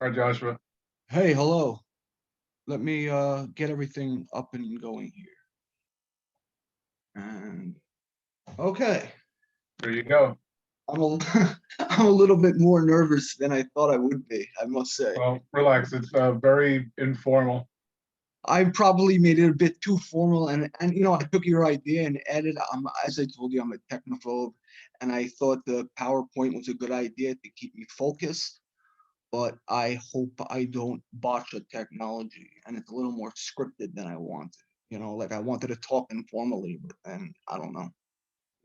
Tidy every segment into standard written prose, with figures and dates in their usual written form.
Hi, Joshua. Hey, hello. Let me get everything up and going here. And okay, There you go. I'm a I'm a little bit more nervous than I thought I would be, I must say. Well, relax. It's very informal. I probably made it a bit too formal, and I took your idea and added. As I told you, I'm a technophobe, and I thought the PowerPoint was a good idea to keep me focused. But I hope I don't botch a technology, and it's a little more scripted than I wanted. Like I wanted to talk informally, but then I don't know.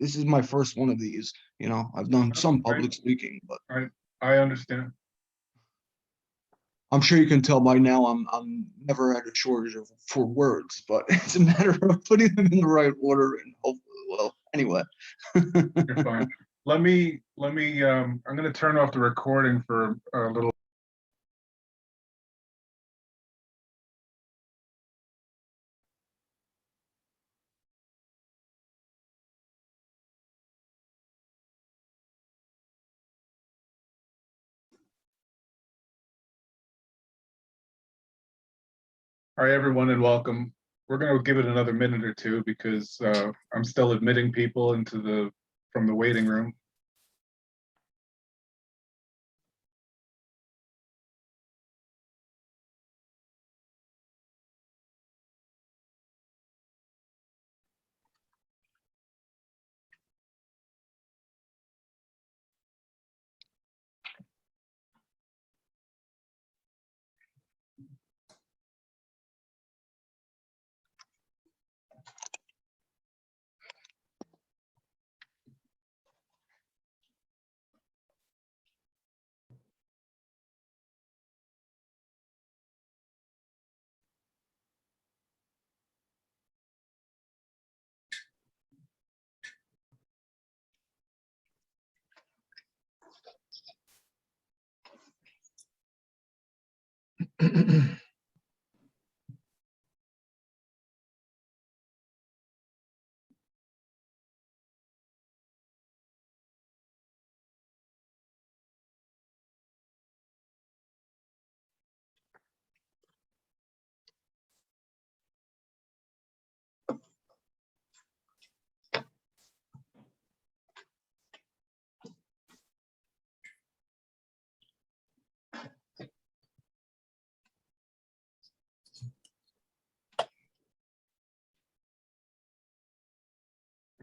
This is my first one of these. I've done some Right, public speaking, but right. I understand. I'm sure you can tell by now I'm never at a shortage for words, but it's a matter of putting them in the right order and hopefully, well, anyway. You're fine. Let me. I'm going to turn off the recording for a little. All right, everyone, and welcome. We're going to give it another minute or two because I'm still admitting people into the from the waiting room.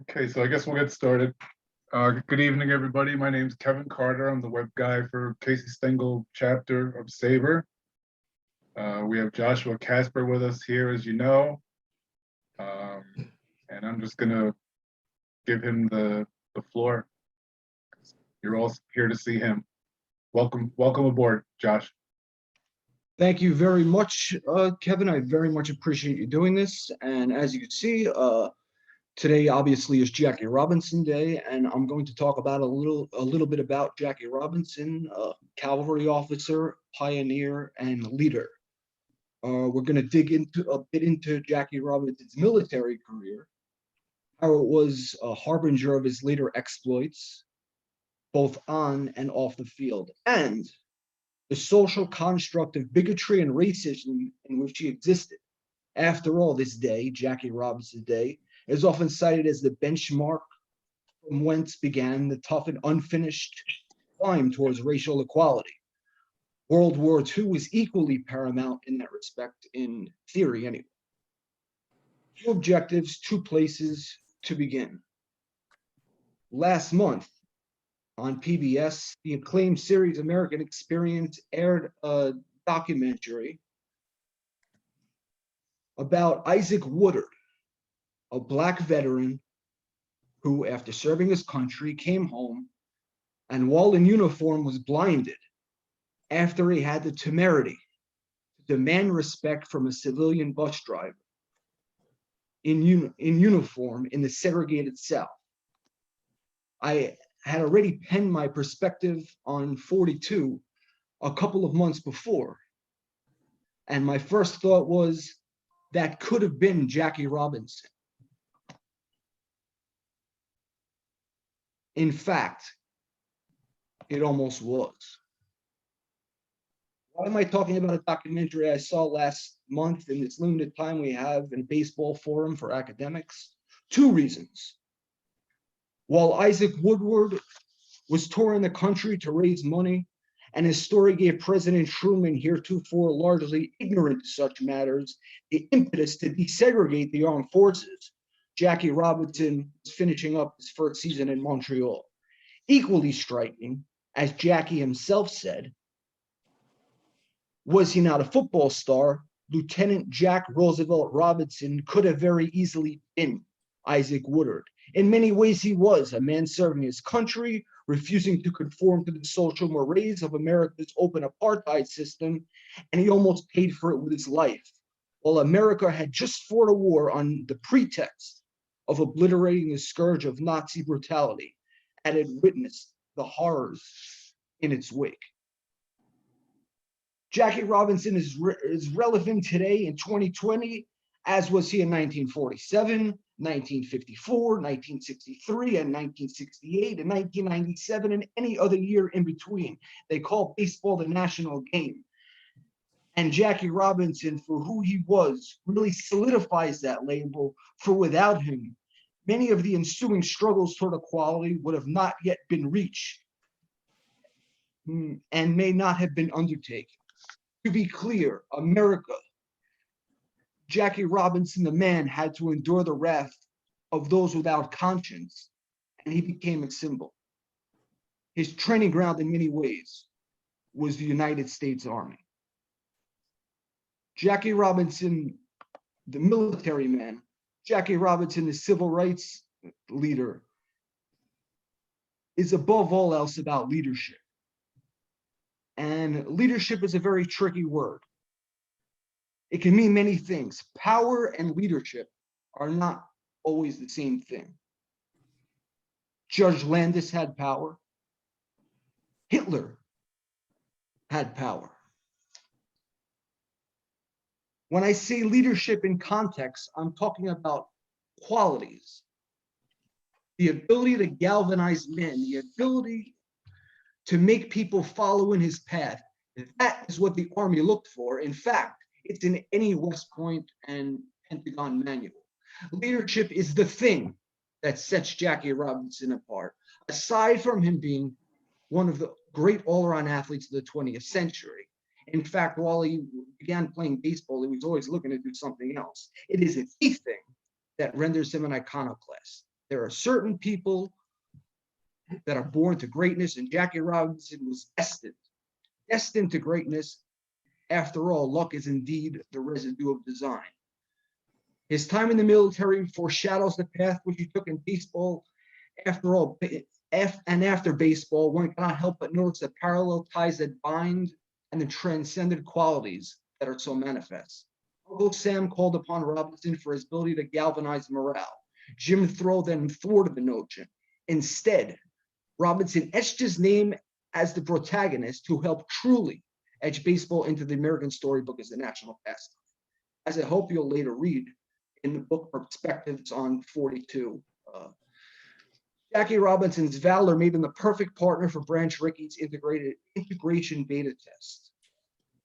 Okay, so I guess we'll get started. Good evening, everybody. My name's Kevin Carter. I'm the web guy for Casey Stengel chapter of SABR. We have Joshua Casper with us here, as you know. And I'm just gonna give him the floor. You're all here to see him. Welcome aboard, Josh. Thank you very much, Kevin. I very much appreciate you doing this. And as you can see, today obviously is Jackie Robinson Day, and I'm going to talk about a little bit about Jackie Robinson, cavalry officer, pioneer, and leader. We're going to dig into a bit into Jackie Robinson's military career, how it was a harbinger of his later exploits, both on and off the field, and the social construct of bigotry and racism in which he existed. After all, this day, Jackie Robinson Day, is often cited as the benchmark from whence began the tough and unfinished climb towards racial equality. World War II was equally paramount in that respect, in theory anyway. Two objectives, two places to begin. Last month on PBS, the acclaimed series American Experience aired a documentary about Isaac Woodard, a Black veteran who, after serving his country, came home and while in uniform was blinded after he had the temerity to demand respect from a civilian bus driver in uniform in the segregated South. I had already penned my perspective on 42 a couple of months before, and my first thought was that could have been Jackie Robinson. In fact, it almost was. Why am I talking about a documentary I saw last month in this limited time we have in baseball forum for academics? Two reasons. While Isaac Woodward was touring the country to raise money, and his story gave President Truman, heretofore largely ignorant to such matters, the impetus to desegregate the armed forces. Jackie Robinson was finishing up his first season in Montreal. Equally striking, as Jackie himself said, was he not a football star, Lieutenant Jack Roosevelt Robinson could have very easily been Isaac Woodward. In many ways, he was a man serving his country, refusing to conform to the social mores of America's open apartheid system, and he almost paid for it with his life. While America had just fought a war on the pretext of obliterating the scourge of Nazi brutality, and had witnessed the horrors in its wake. Jackie Robinson is relevant today in 2020, as was he in 1947, 1954, 1963, and 1968, and 1997, and any other year in between. They call baseball the national game. And Jackie Robinson, for who he was, really solidifies that label, for without him, many of the ensuing struggles toward equality would have not yet been reached and may not have been undertaken. To be clear, America, Jackie Robinson, the man, had to endure the wrath of those without conscience, and he became a symbol. His training ground in many ways was the United States Army. Jackie Robinson, the military man, Jackie Robinson, the civil rights leader, is above all else about leadership. And leadership is a very tricky word. It can mean many things. Power and leadership are not always the same thing. Judge Landis had power. Hitler had power. When I say leadership in context, I'm talking about qualities. The ability to galvanize men, the ability to make people follow in his path. That is what the Army looked for. In fact, it's in any West Point and Pentagon manual. Leadership is the thing that sets Jackie Robinson apart. Aside from him being one of the great all-around athletes of the 20th century. In fact, while he began playing baseball, he was always looking to do something else. It is a key thing that renders him an iconoclast. There are certain people that are born to greatness, and Jackie Robinson was destined to greatness. After all, luck is indeed the residue of design. His time in the military foreshadows the path which he took in baseball. After all, after baseball, one cannot help but notice the parallel ties that bind and the transcendent qualities that are so manifest. Uncle Sam called upon Robinson for his ability to galvanize morale. Jim Throw then thwarted the notion. Instead, Robinson etched his name as the protagonist who helped truly etch baseball into the American storybook as a national pastime, as I hope you'll later read in the book Perspectives on 42. Jackie Robinson's valor made him the perfect partner for Branch Rickey's integration beta test.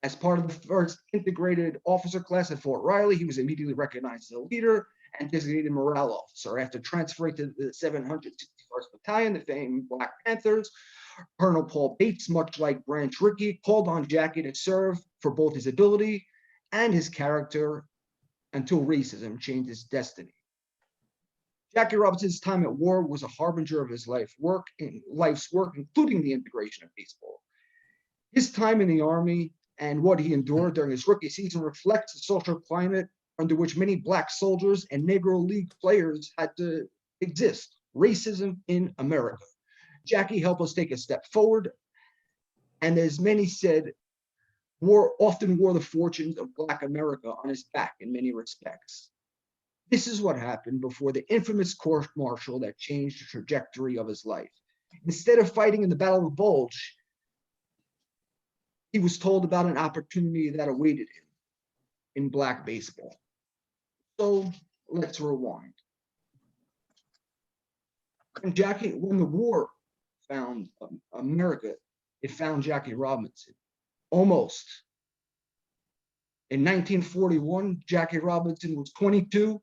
As part of the first integrated officer class at Fort Riley, he was immediately recognized as a leader and designated morale officer. After transferring to the 761st Battalion, the famed Black Panthers, Colonel Paul Bates, much like Branch Rickey, called on Jackie to serve for both his ability and his character until racism changed his destiny. Jackie Robinson's time at war was a harbinger of his life's work, including the integration of baseball. His time in the Army and what he endured during his rookie season reflects the social climate under which many Black soldiers and Negro League players had to exist. Racism in America. Jackie helped us take a step forward, and as many said, often wore the fortunes of Black America on his back in many respects. This is what happened before the infamous court-martial that changed the trajectory of his life. Instead of fighting in the Battle of the Bulge, he was told about an opportunity that awaited him in Black baseball. So let's rewind. When the war found America, it found Jackie Robinson. Almost. In 1941, Jackie Robinson was 22,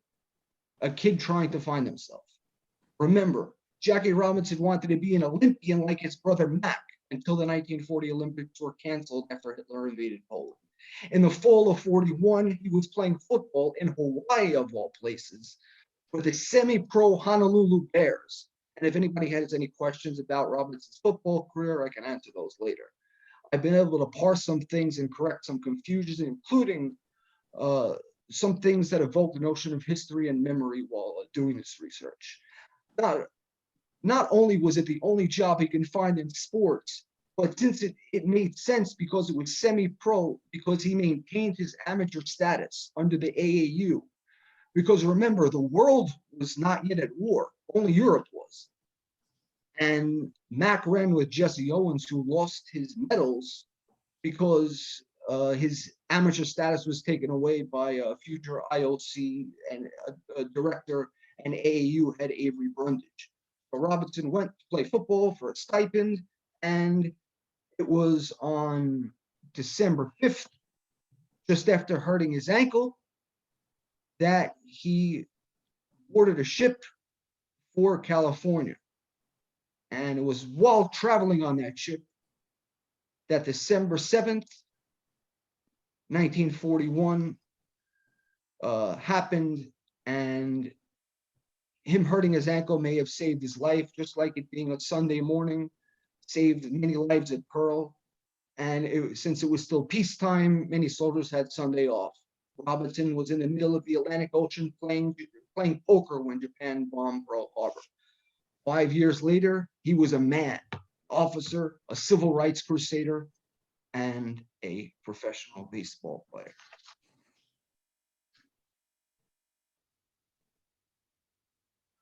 a kid trying to find himself. Remember, Jackie Robinson wanted to be an Olympian like his brother Mac until the 1940 Olympics were canceled after Hitler invaded Poland. In the fall of 41, he was playing football in Hawaii, of all places, for the semi-pro Honolulu Bears. And if anybody has any questions about Robinson's football career, I can answer those later. I've been able to parse some things and correct some confusions, including some things that evoke the notion of history and memory while doing this research. Not only was it the only job he can find in sports, but since it made sense because it was semi-pro, because he maintained his amateur status under the AAU. Because remember, the world was not yet at war, only Europe was. And Mac ran with Jesse Owens, who lost his medals because his amateur status was taken away by a future IOC and a director and AAU head Avery Brundage. So Robinson went to play football for a stipend, and it was on December 5th, just after hurting his ankle, that he boarded a ship for California. And it was while traveling on that ship that December 7th, 1941 happened, and him hurting his ankle may have saved his life, just like it being a Sunday morning saved many lives at Pearl. And since it was still peacetime, many soldiers had Sunday off. Robinson was in the middle of the Atlantic Ocean playing poker when Japan bombed Pearl Harbor. 5 years later, he was a man, officer, a civil rights crusader, and a professional baseball player.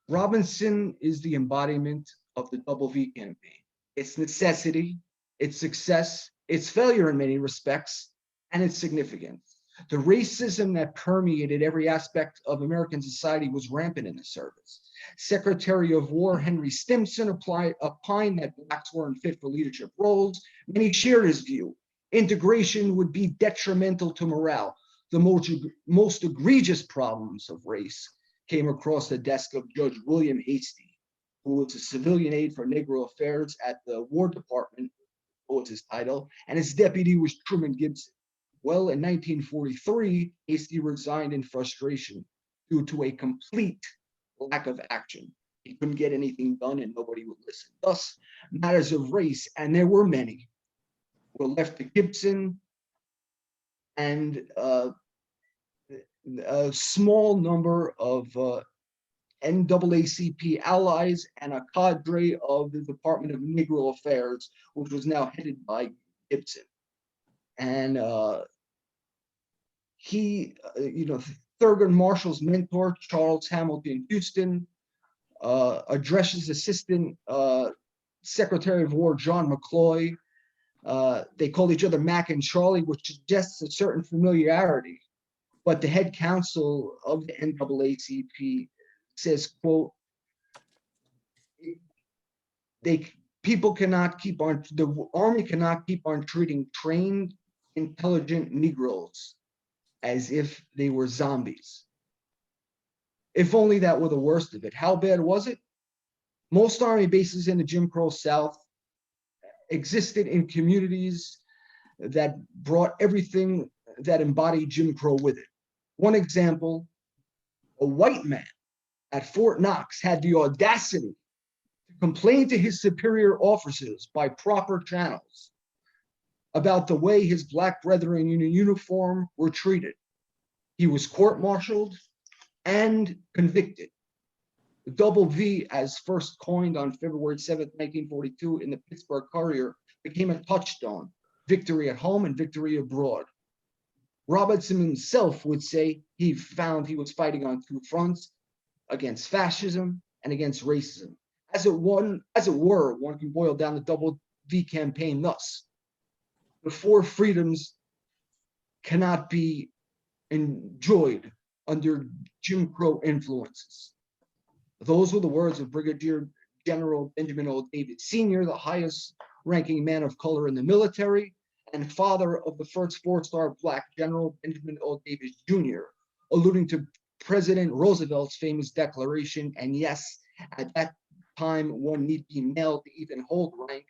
Robinson is the embodiment of the Double V campaign. Its necessity, its success, its failure in many respects, and its significance. The racism that permeated every aspect of American society was rampant in the service. Secretary of War Henry Stimson opined that blacks weren't fit for leadership roles. Many shared his view. Integration would be detrimental to morale. The most egregious problems of race came across the desk of Judge William Hastie, who was a civilian aide for Negro Affairs at the War Department, was his title, and his deputy was Truman Gibson. Well, in 1943, Hastie resigned in frustration due to a complete lack of action. He couldn't get anything done and nobody would listen. Thus, matters of race, and there were many, were left to Gibson and a small number of NAACP allies and a cadre of the Department of Negro Affairs, which was now headed by Gibson. And Thurgood Marshall's mentor, Charles Hamilton Houston, addresses Assistant Secretary of War John McCloy. They called each other Mac and Charlie, which suggests a certain familiarity. But the head counsel of the NAACP says, quote, the Army cannot keep on treating trained, intelligent Negroes as if they were zombies. If only that were the worst of it. How bad was it? Most Army bases in the Jim Crow South existed in communities that brought everything that embodied Jim Crow with it. One example, a white man at Fort Knox had the audacity to complain to his superior officers by proper channels about the way his black brethren in uniform were treated. He was court-martialed and convicted. The Double V, as first coined on February 7th, 1942 in the Pittsburgh Courier, became a touchstone, victory at home and victory abroad. Robinson himself would say he found he was fighting on two fronts, against fascism and against racism. As it were, one can boil down the Double V campaign thus: the four freedoms cannot be enjoyed under Jim Crow influences. Those were the words of Brigadier General Benjamin O. Davis Sr., the highest ranking man of color in the military, and father of the first four-star Black general, Benjamin O. Davis Jr., alluding to President Roosevelt's famous declaration, and yes, at that time, one need be male to even hold rank.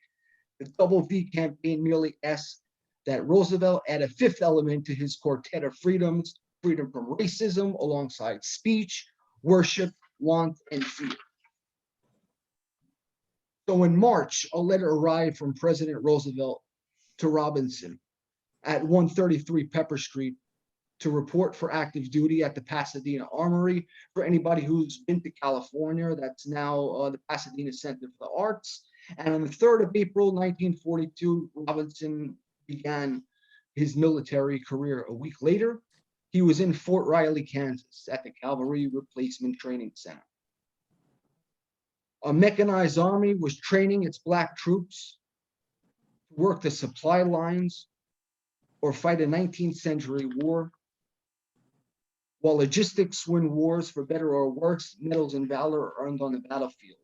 The Double V campaign merely asked that Roosevelt add a fifth element to his quartet of freedoms, freedom from racism, alongside speech, worship, want, and fear. So in March, a letter arrived from President Roosevelt to Robinson at 133 Pepper Street to report for active duty at the Pasadena Armory. For anybody who's been to California, that's now the Pasadena Center for the Arts. And on the 3rd of April, 1942, Robinson began his military career. A week later, he was in Fort Riley, Kansas, at the Cavalry Replacement Training Center. A mechanized army was training its Black troops to work the supply lines or fight a 19th century war. While logistics win wars, for better or worse, medals and valor are earned on the battlefield.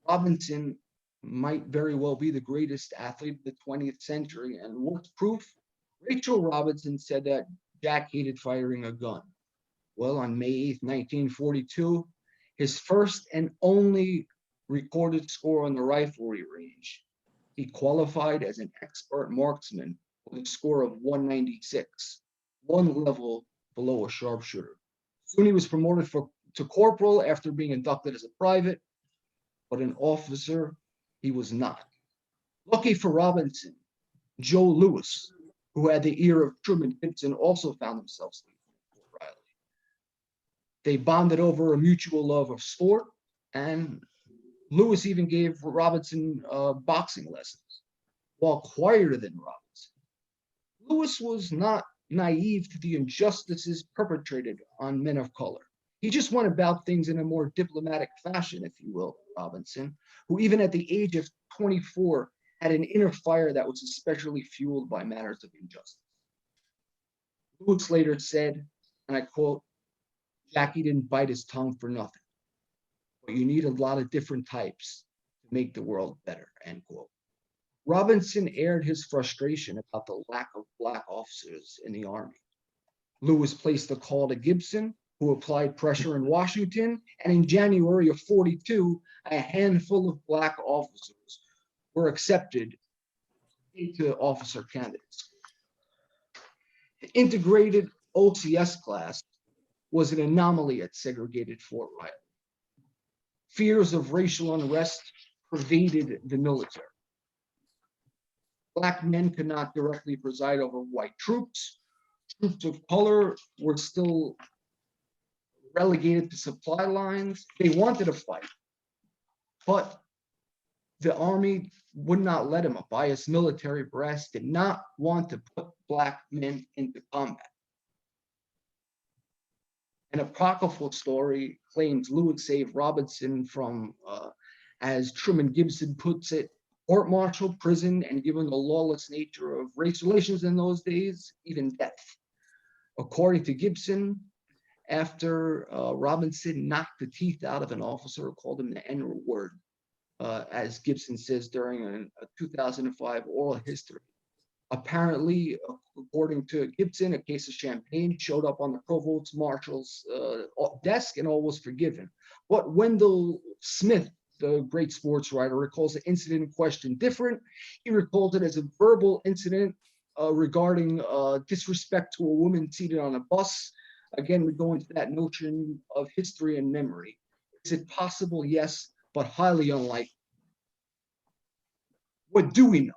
Robinson might very well be the greatest athlete of the 20th century. And what's proof? Rachel Robinson said that Jack hated firing a gun. Well, on May 8th, 1942, his first and only recorded score on the riflery range, he qualified as an expert marksman with a score of 196, one level below a sharpshooter. Soon he was promoted to corporal after being inducted as a private, but an officer he was not. Lucky for Robinson, Joe Louis, who had the ear of Truman Gibson, also found himself sleeping in Fort Riley. They bonded over a mutual love of sport, and Louis even gave Robinson boxing lessons. While quieter than Robinson, Louis was not naive to the injustices perpetrated on men of color. He just went about things in a more diplomatic fashion, if you will, Robinson, who even at the age of 24 had an inner fire that was especially fueled by matters of injustice. Louis later said, and I quote, "Jackie didn't bite his tongue for nothing, but you need a lot of different types to make the world better," end quote. Robinson aired his frustration about the lack of Black officers in the Army. Louis placed a call to Gibson, who applied pressure in Washington, and in January of 42, a handful of Black officers were accepted into officer candidates. The integrated OCS class was an anomaly at segregated Fort Riley. Fears of racial unrest pervaded the military. Black men could not directly preside over white troops. Troops of color were still relegated to supply lines. They wanted to fight, but the Army would not let them. A biased military brass did not want to put Black men into combat. An apocryphal story claims Louis saved Robinson from, as Truman Gibson puts it, court-martial, prison, and given the lawless nature of race relations in those days, even death. According to Gibson, after Robinson knocked the teeth out of an officer, called him the N-word, as Gibson says during a 2005 oral history. Apparently, according to Gibson, a case of champagne showed up on the provost marshal's desk and all was forgiven. But Wendell Smith, the great sports writer, recalls the incident in question different. He recalled it as a verbal incident regarding disrespect to a woman seated on a bus. Again, we go into that notion of history and memory. Is it possible? Yes, but highly unlikely. What do we know?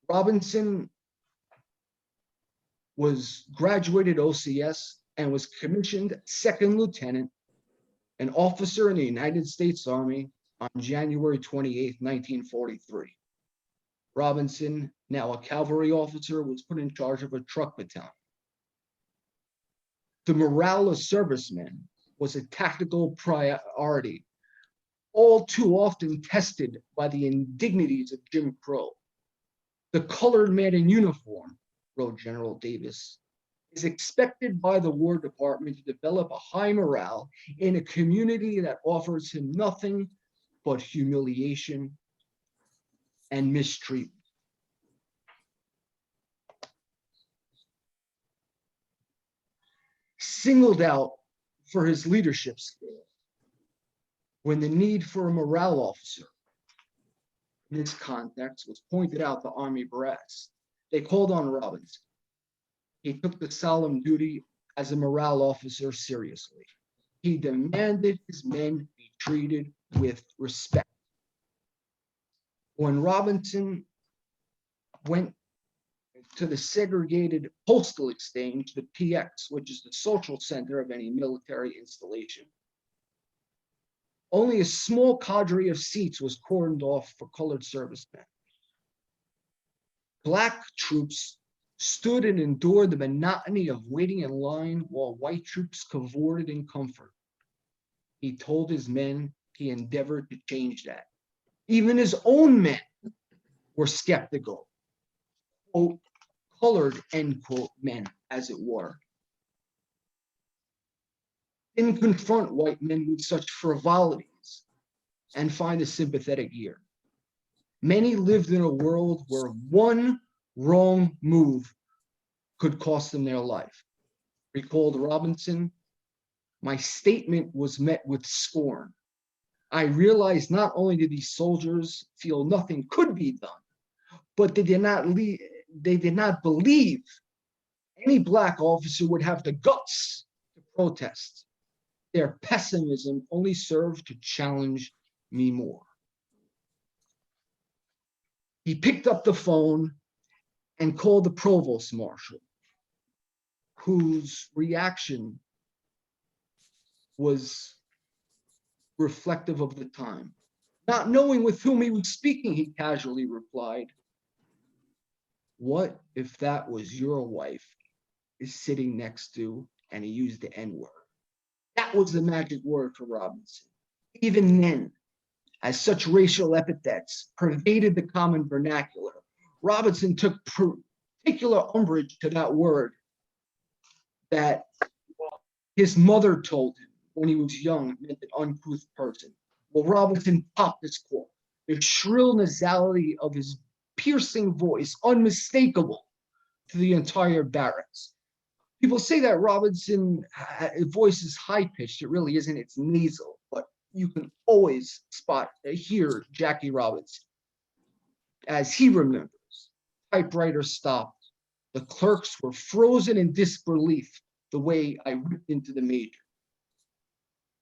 Robinson was graduated OCS and was commissioned second lieutenant, an officer in the United States Army on January 28, 1943. Robinson, now a cavalry officer, was put in charge of a truck battalion. The morale of servicemen was a tactical priority, all too often tested by the indignities of Jim Crow. The colored man in uniform, wrote General Davis, is expected by the War Department to develop a high morale in a community that offers him nothing but humiliation and mistreatment. singled out for his leadership skills. When the need for a morale officer in this context was pointed out to Army brass, they called on Robinson. He took the solemn duty as a morale officer seriously. He demanded his men be treated with respect. When Robinson went to the segregated postal exchange, the PX, which is the social center of any military installation, only a small cadre of seats was cordoned off for colored servicemen. Black troops stood and endured the monotony of waiting in line while white troops cavorted in comfort. He told his men he endeavored to change that. Even his own men were skeptical, quote, colored, end quote, men, as it were. Didn't confront white men with such frivolities and find a sympathetic ear. Many lived in a world where one wrong move could cost them their life. Recalled Robinson, my statement was met with scorn. I realized not only did these soldiers feel nothing could be done, but they did not believe any black officer would have the guts to protest. Their pessimism only served to challenge me more. He picked up the phone and called the provost marshal, whose reaction was reflective of the time. Not knowing with whom he was speaking, he casually replied, "What if that was your wife is sitting next to," and he used the N-word. That was the magic word for Robinson. Even then, as such racial epithets pervaded the common vernacular, Robinson took particular umbrage to that word that his mother told him when he was young meant an uncouth person. Well, Robinson popped his cork. The shrill nasality of his piercing voice, unmistakable to the entire barracks. People say that Robinson's voice is high-pitched. It really isn't. It's nasal, but you can always hear Jackie Robinson. As he remembers, typewriter stopped. The clerks were frozen in disbelief the way I ripped into the major.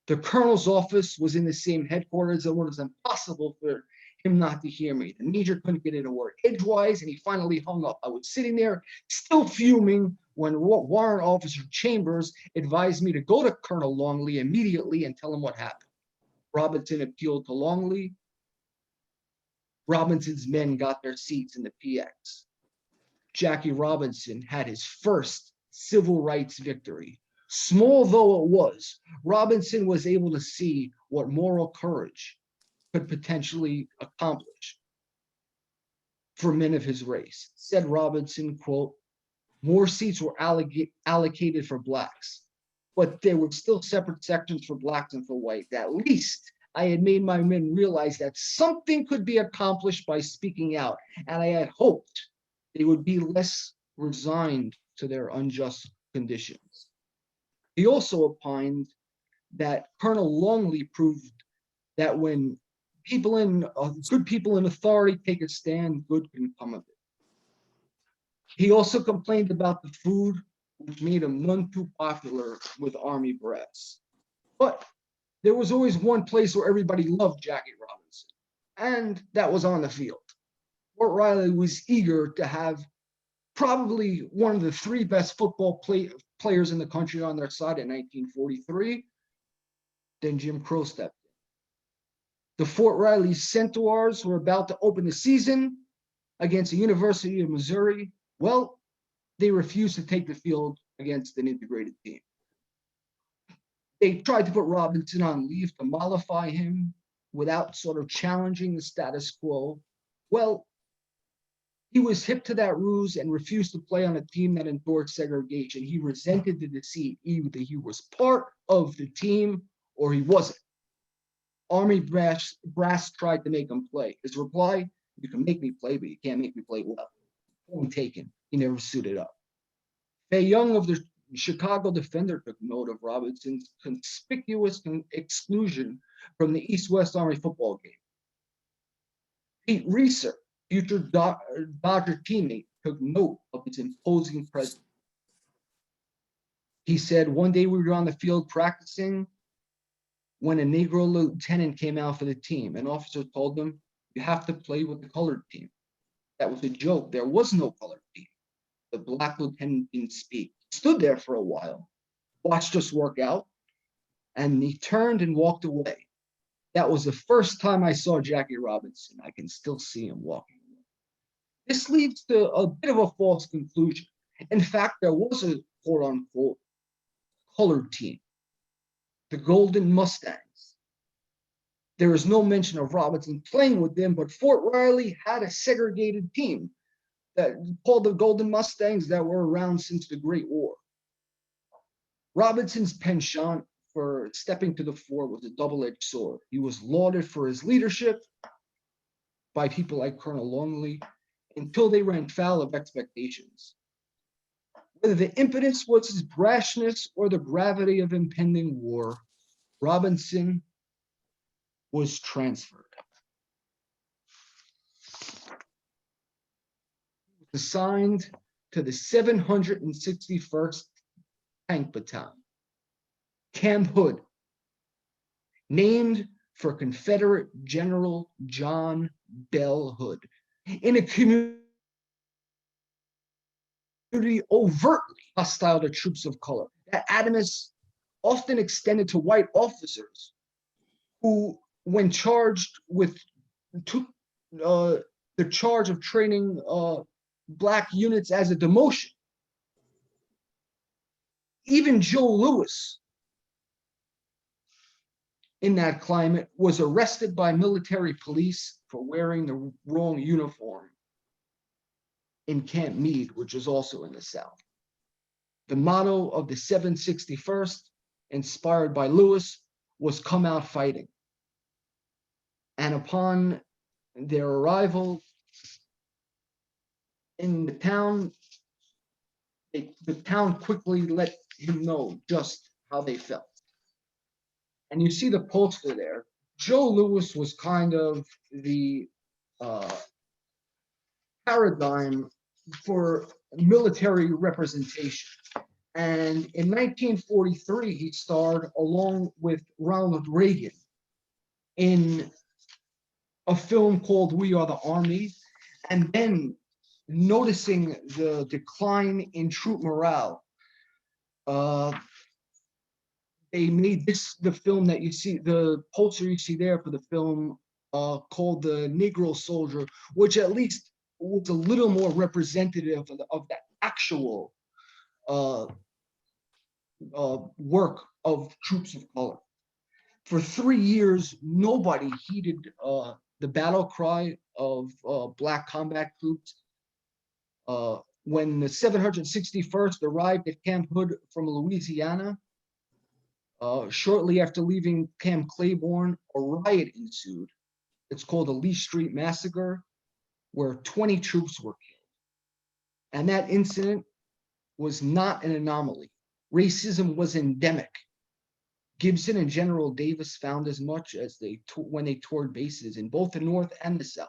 The colonel's office was in the same headquarters, and it was impossible for him not to hear me. The major couldn't get in a word edgewise, and he finally hung up. I was sitting there, still fuming, when Warrant Officer Chambers advised me to go to Colonel Longley immediately and tell him what happened. Robinson appealed to Longley. Robinson's men got their seats in the PX. Jackie Robinson had his first civil rights victory. Small though it was, Robinson was able to see what moral courage could potentially accomplish for men of his race. Said Robinson, quote, more seats were allocated for blacks, but there were still separate sections for blacks and for white. At least I had made my men realize that something could be accomplished by speaking out, and I had hoped they would be less resigned to their unjust conditions. He also opined that Colonel Longley proved that when good people in authority take a stand, good can come of it. He also complained about the food, which made him none too popular with Army brass. But there was always one place where everybody loved Jackie Robinson, and that was on the field. Fort Riley was eager to have probably one of the three best football players in the country on their side in 1943. Then Jim Crow stepped in. The Fort Riley Centaurs were about to open the season against the University of Missouri. Well, they refused to take the field against an integrated team. They tried to put Robinson on leave to mollify him without sort of challenging the status quo. Well, he was hip to that ruse and refused to play on a team that endorsed segregation. He resented the deceit. Either he was part of the team or he wasn't. Army brass tried to make him play. His reply, you can make me play, but you can't make me play well. Point taken. He never suited up. Fay Young of the Chicago Defender took note of Robinson's conspicuous exclusion from the East-West Army football game. Pete Reeser, future Dodger teammate, took note of his imposing presence. He said, one day we were on the field practicing when a Negro lieutenant came out for the team. An officer told them, you have to play with the colored team. That was a joke. There was no colored team. The black lieutenant didn't speak. Stood there for a while, watched us work out, and he turned and walked away. That was the first time I saw Jackie Robinson. I can still see him walking away. This leads to a bit of a false conclusion. In fact, there was a quote-unquote colored team, the Golden Mustangs. There is no mention of Robinson playing with them, but Fort Riley had a segregated team that called the Golden Mustangs that were around since the Great War. Robinson's penchant for stepping to the fore was a double-edged sword. He was lauded for his leadership by people like Colonel Longley until they ran foul of expectations. Whether the impetus was his brashness or the gravity of impending war, Robinson was transferred. Assigned to the 761st Tank Battalion, Camp Hood, named for Confederate General John Bell Hood, in a community overtly hostile to troops of color. That animus often extended to white officers who, when charged with the charge of training Black units as a demotion. Even Joe Louis, in that climate, was arrested by military police for wearing the wrong uniform in Camp Meade, which is also in the South. The motto of the 761st, inspired by Lewis, was "Come out fighting." And upon their arrival in the town quickly let him know just how they felt. And you see the poster there. Joe Louis was kind of the paradigm for military representation. And in 1943, he starred along with Ronald Reagan in a film called We Are the Army. And then, noticing the decline in troop morale, they made the film that you see, the poster you see there for the film called The Negro Soldier, which at least was a little more representative of the actual work of troops of color. For 3 years, nobody heeded the battle cry of Black combat troops. When the 761st arrived at Camp Hood from Louisiana, shortly after leaving Camp Claiborne, a riot ensued. It's called the Lee Street Massacre, where 20 troops were killed. And that incident was not an anomaly. Racism was endemic. Gibson and General Davis found as much as when they toured bases in both the North and the South.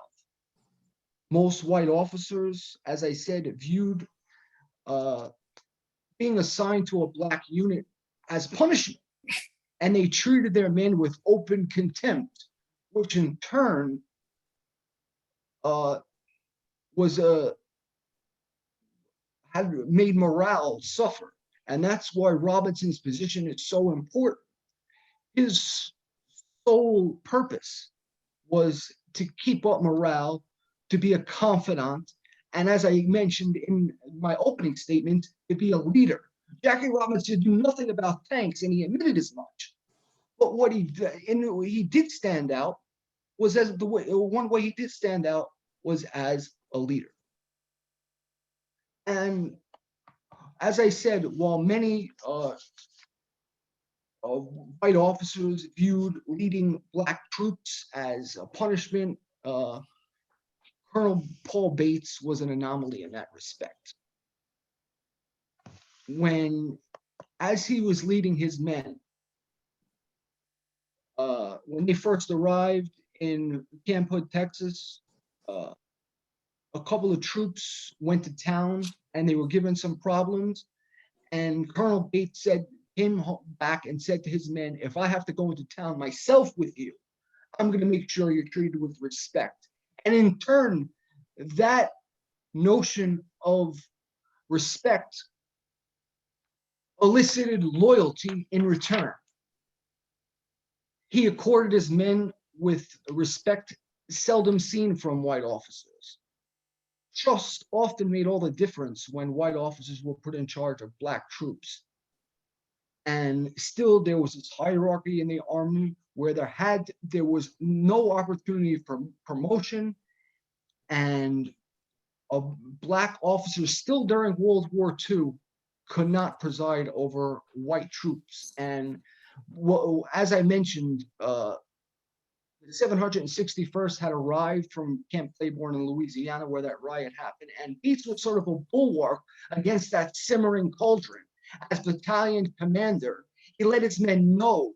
Most white officers, as I said, viewed being assigned to a Black unit as punishment, and they treated their men with open contempt, which in turn had made morale suffer. And that's why Robinson's position is so important. His sole purpose was to keep up morale, to be a confidant, and as I mentioned in my opening statement, to be a leader. Jackie Robinson knew nothing about tanks, and he admitted as much. But what he did stand out was as one way he did stand out was as a leader. And as I said, while many white officers viewed leading Black troops as a punishment, Colonel Paul Bates was an anomaly in that respect. When as he was leading his men, when they first arrived in Camp Hood, Texas, uh, a couple of troops went to town and they were given some problems. And Colonel Bates came back and said to his men, if I have to go into town myself with you, I'm going to make sure you're treated with respect. And in turn, that notion of respect elicited loyalty in return. He accorded his men with respect seldom seen from white officers. Trust often made all the difference when white officers were put in charge of black troops. And still there was this hierarchy in the army where there was no opportunity for promotion, and a black officer still during World War II could not preside over white troops. And as I mentioned, the 761st had arrived from Camp Claiborne in Louisiana, where that riot happened, and Bates was sort of a bulwark against that simmering cauldron. As battalion commander, he let his men know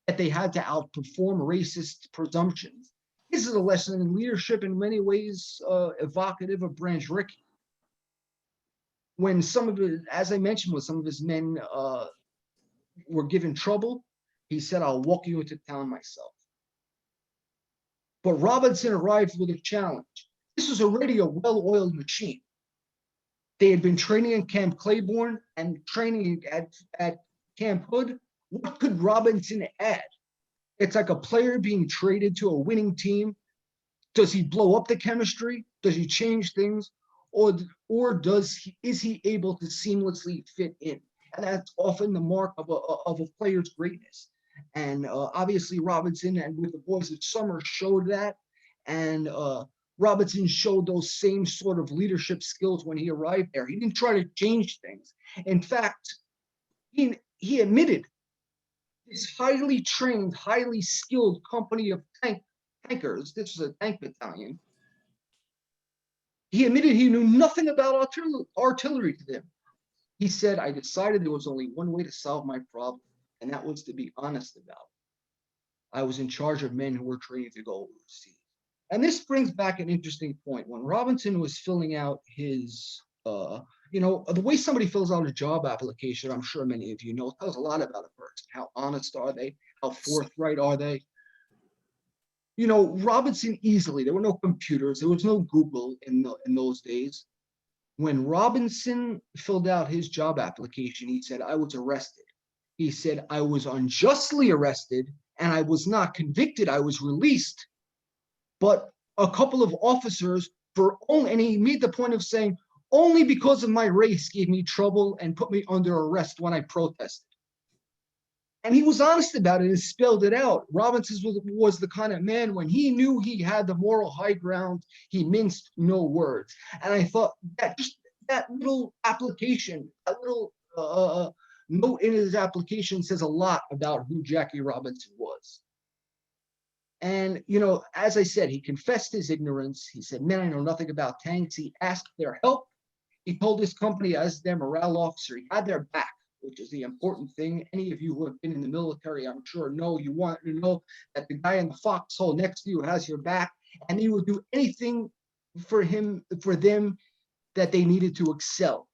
that they had to outperform racist presumptions. This is a lesson in leadership in many ways evocative of Branch Rickey. When as I mentioned, when some of his men were given trouble, he said, I'll walk you into town myself. But Robinson arrived with a challenge. This was already a well-oiled machine. They had been training in Camp Claiborne and training at Camp Hood. What could Robinson add? It's like a player being traded to a winning team. Does he blow up the chemistry? Does he change things? Or is he able to seamlessly fit in? And that's often the mark of a player's greatness. And obviously Robinson and with the Boys of Summer showed that. And Robinson showed those same sort of leadership skills when he arrived there. He didn't try to change things. In fact, he admitted this highly trained, highly skilled company of tankers, this was a tank battalion, he admitted he knew nothing about artillery to them. He said, I decided there was only one way to solve my problem, and that was to be honest about it. I was in charge of men who were trained to go overseas. And this brings back an interesting point. When Robinson was filling out his, the way somebody fills out a job application, I'm sure many of you know, tells a lot about a person. How honest are they? How forthright are they? Robinson easily, there were no computers, there was no Google in those days. When Robinson filled out his job application, he said, I was arrested. He said, I was unjustly arrested and I was not convicted, I was released. But a couple of officers and he made the point of saying, only because of my race gave me trouble and put me under arrest when I protested. And he was honest about it and spelled it out. Robinson was the kind of man, when he knew he had the moral high ground, he minced no words. And I thought that little application, that little note in his application says a lot about who Jackie Robinson was. And, as I said, he confessed his ignorance. He said, men, I know nothing about tanks. He asked their help. He told his company as their morale officer, he had their back, which is the important thing. Any of you who have been in the military, I'm sure you want to know that the guy in the foxhole next to you has your back, and he would do anything for them that they needed to excel.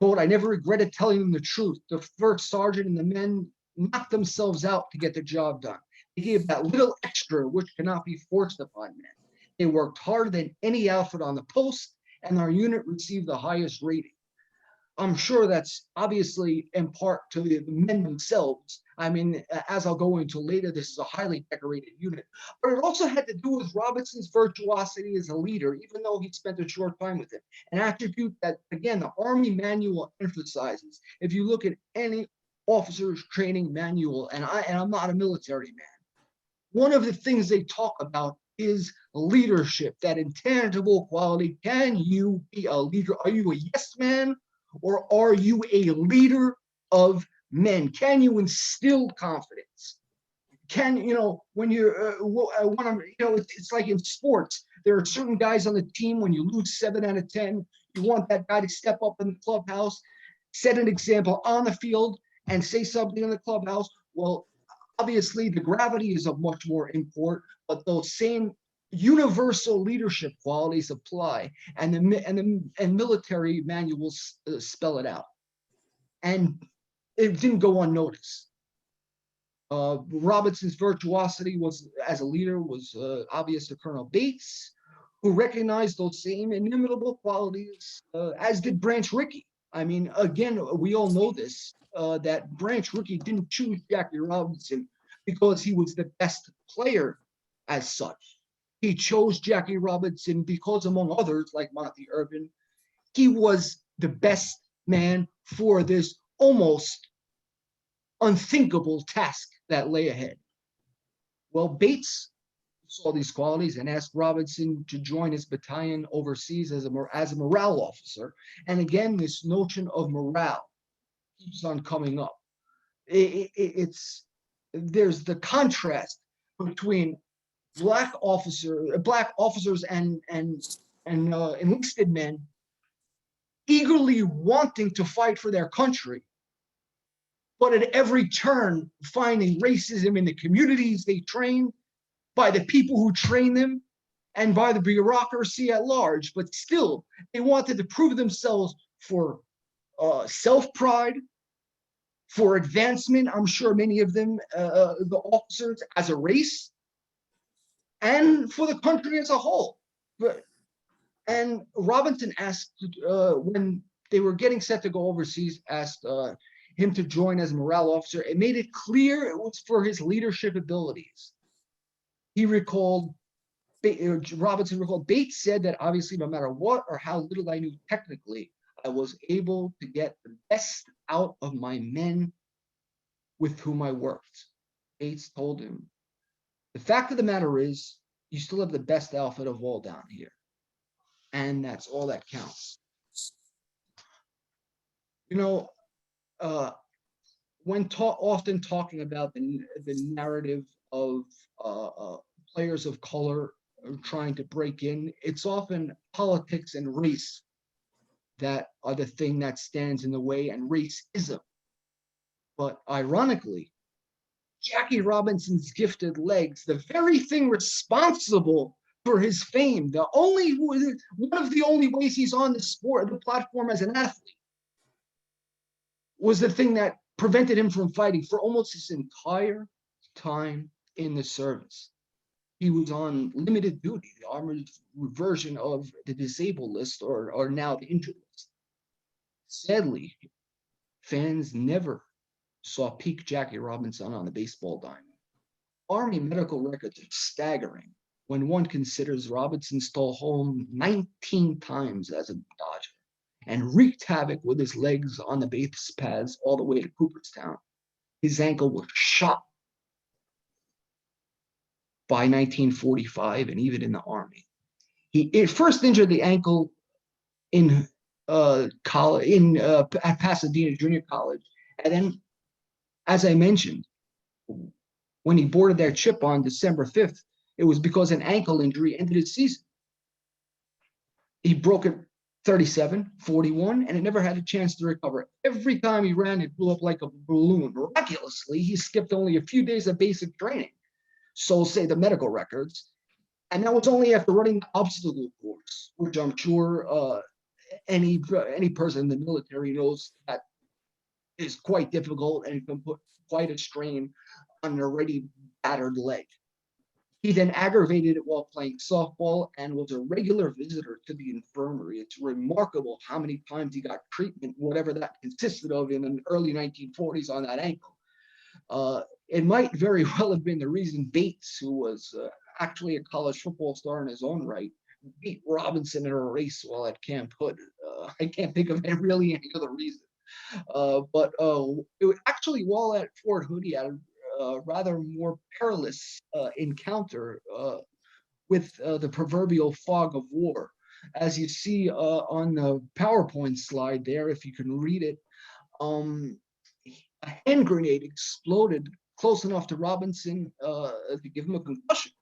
Quote, I never regretted telling them the truth. The first sergeant and the men knocked themselves out to get the job done. They gave that little extra which cannot be forced upon men. They worked harder than any outfit on the post, and our unit received the highest rating. I'm sure that's obviously in part to the men themselves. I mean, as I'll go into later, this is a highly decorated unit. But it also had to do with Robinson's virtuosity as a leader, even though he spent a short time with him. An attribute that, again, the Army manual emphasizes. If you look at any officer's training manual, and I'm not a military man, one of the things they talk about is leadership, that intangible quality. Can you be a leader? Are you a yes man? Or are you a leader of men? Can you instill confidence? When you're, it's like in sports, there are certain guys on the team, when you lose 7 out of 10, you want that guy to step up in the clubhouse set an example on the field and say something in the clubhouse, well, obviously the gravity is of much more import, but those same universal leadership qualities apply, and military manuals spell it out. And it didn't go unnoticed. Robinson's virtuosity was as a leader was obvious to Colonel Bates, who recognized those same inimitable qualities, as did Branch Rickey. I mean, again, we all know this, that Branch Rickey didn't choose Jackie Robinson because he was the best player as such. He chose Jackie Robinson because, among others, like Monty Irvin, he was the best man for this almost unthinkable task that lay ahead. Well, Bates saw these qualities and asked Robinson to join his battalion overseas as a morale officer. And again, this notion of morale keeps on coming up. There's the contrast between black officers and enlisted men eagerly wanting to fight for their country, but at every turn finding racism in the communities they train, by the people who train them, and by the bureaucracy at large. But still, they wanted to prove themselves for self-pride, for advancement. I'm sure many of them, the officers, as a race, and for the country as a whole. And Robinson asked, when they were getting set to go overseas, asked him to join as a morale officer. It made it clear it was for his leadership abilities. He recalled, Robinson recalled, Bates said that obviously no matter what or how little I knew technically, I was able to get the best out of my men with whom I worked. Bates told him, the fact of the matter is, you still have the best outfit of all down here. And that's all that counts. You know, when often talking about the narrative of players of color trying to break in, it's often politics and race that are the thing that stands in the way, and racism. But ironically, Jackie Robinson's gifted legs, the very thing responsible for his fame, one of the only ways he's on the platform as an athlete, was the thing that prevented him from fighting for almost his entire time in the service. He was on limited duty, the armored version of the disabled list, or now the injured list. Sadly, fans never saw peak Jackie Robinson on the baseball diamond. Army medical records are staggering when one considers Robinson stole home 19 times as a Dodger and wreaked havoc with his legs on the base paths all the way to Cooperstown. His ankle was shot by 1945, and even in the Army. He first injured the ankle in college, at Pasadena Junior College, and then, as I mentioned, when he boarded that ship on December 5th, it was because an ankle injury ended his season. He broke it 37, 41, and it never had a chance to recover. Every time he ran, it blew up like a balloon. Miraculously, he skipped only a few days of basic training, so say the medical records. And that was only after running the obstacle course, which I'm sure any person in the military knows that is quite difficult and can put quite a strain on an already battered leg. He then aggravated it while playing softball and was a regular visitor to the infirmary. It's remarkable how many times he got treatment, whatever that consisted of, in the early 1940s on that ankle. It might very well have been the reason Bates, who was actually a college football star in his own right, beat Robinson in a race while at Camp Hood. I can't think of really any other reason. But it was actually, while at Fort Hood, he had a rather more perilous encounter with the proverbial fog of war. As you see on the PowerPoint slide there, if you can read it, a hand grenade exploded close enough to Robinson to give him a concussion.